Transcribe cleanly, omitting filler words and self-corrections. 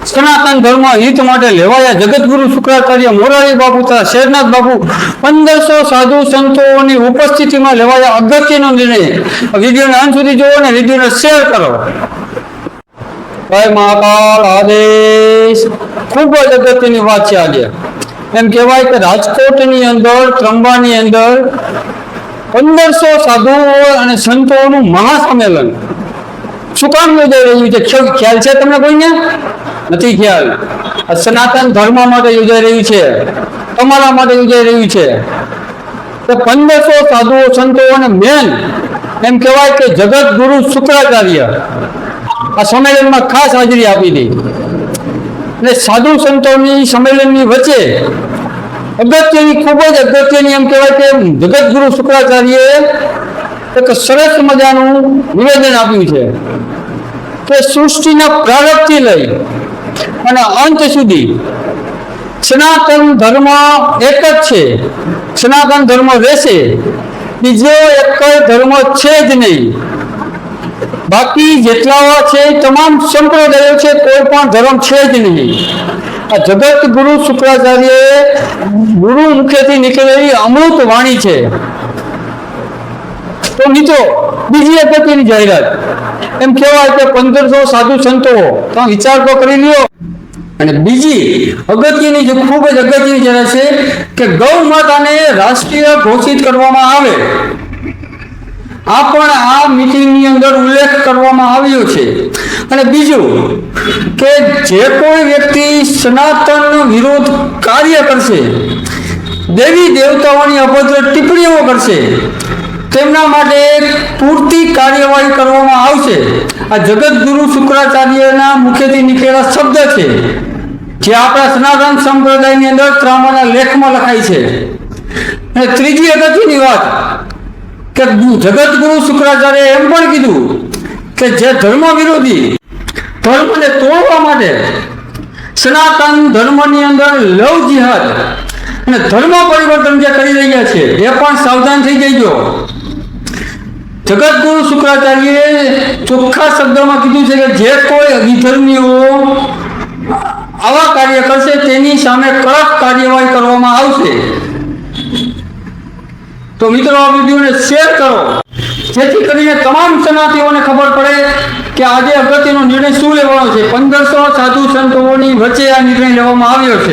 સનાતન ધર્મ હિત માટે લેવાયા જગતગુરુ શુક્રાચાર્ય મોરારી બાપુ તથા શેરનાથ બાપુ 1500 સાધુ સંતોની ઉપસ્થિતિમાં લેવાયા અગત્યનો નિર્ણય। વિડીયોને અંત સુધી જુઓ અને વિડીયોને શેર કરો। જય મહાકાલ આદેશ। ખૂબ જ અગત્યની વાત છે આજે। એમ કહેવાય કે રાજકોટની અંદર ત્રંબાની અંદર 1500 સાધુઓ અને સંતોનું મહાસંમેલન શું કામ યોજાઈ રહ્યું છે? ખ્યાલ છે તમને કોઈને? નથી ખ્યાલ। સનાતન ધર્મ માટે યોજાઈ રહ્યું છે, તમારા માટે યોજાઈ રહ્યું છે। તો 1500 સાધુઓ સંતો અને મેન એમ કહેવાય કે જગત ગુરુ શુક્રાચાર્ય આ સંમેલનમાં ખાસ હાજરી આપી હતી। અને સાધુ સંતોની સંમેલનની વચ્ચે અગત્યની ખૂબ જ અગત્યની એમ કહેવાય કે જગત ગુરુ શુક્રાચાર્યએ એક સરસ મજાનું નિવેદન આપ્યું છે કે સૃષ્ટિના પ્રારંભથી લઈ અને અંત સુધી સનાતન ધર્મ એક જ છે, સનાતન ધર્મ રહેશે, બીજો એક ધર્મ છે જ નહીં। બાકી જેટલા છે તમામ સંપ્રદાયો છે, કોઈ પણ ધર્મ છે જ નહીં। આ જગત ગુરુ શુક્રાચાર્યએ ગુરુ મુખેથી નીકળેલી અમૃત વાણી છે। તો મિત્રો બીજી અગત્યની જાહેરાત એમ કહેવાય કે 1500 સાધુ સંતો તો વિચાર તો કરી લ્યો। અને બીજી અગત્યની જે ખૂબ જ અગત્યની જાહેરાત છે કે ગૌ માતાને રાષ્ટ્રીય ઘોષિત કરવામાં આવે। આ પણ આ મીટિંગની અંદર ઉલ્લેખ કરવામાં આવ્યો છે। અને બીજું કે જે કોઈ વ્યક્તિ સનાતન વિરોધ કાર્ય કરશે, દેવી દેવતાઓની અભદ્ર ટિપ્પણીઓ કરશે, તેમના માટે પૂરતી કાર્યવાહી કરવામાં આવશે। આ જગત ગુરુ શુક્રાચાર્યના મુખેથી નીકળેલા શબ્દ છે, જે આપણા સનાતન સંપ્રદાયની અંદર ત્રામાના લેખમાં લખાય છે। અને ત્રીજી અગત્યની વાત કે જગત ગુરુ શુક્રાચાર્યએ એમ પણ કીધું કે જે ધર્મ વિરોધી ધર્મને તોડવા માટે સનાતન ધર્મની અંદર લવ જિહાદ અને ધર્મ પરિવર્તન જે કરી રહ્યા છે એ પણ સાવધાન થઈ જજો। જગત ગુરુ શુક્રાચાર્યએ ચોખ્ખા શબ્દોમાં કીધું છે કે જે કોઈ વિધર્મીઓ આવા કાર્ય કરશે તેની સામે કડક કાર્યવાહી કરવામાં આવશે। તો મિત્રો આ વિડીયોને શેર કરો, જેથી કરીને તમામ સનાતીઓને ખબર પડે કે આજે અગત્યનો નિર્ણય શું લેવાનો છે। 1500 સાધુ સંતોની વચ્ચે આ નિર્ણય લેવામાં આવ્યો છે।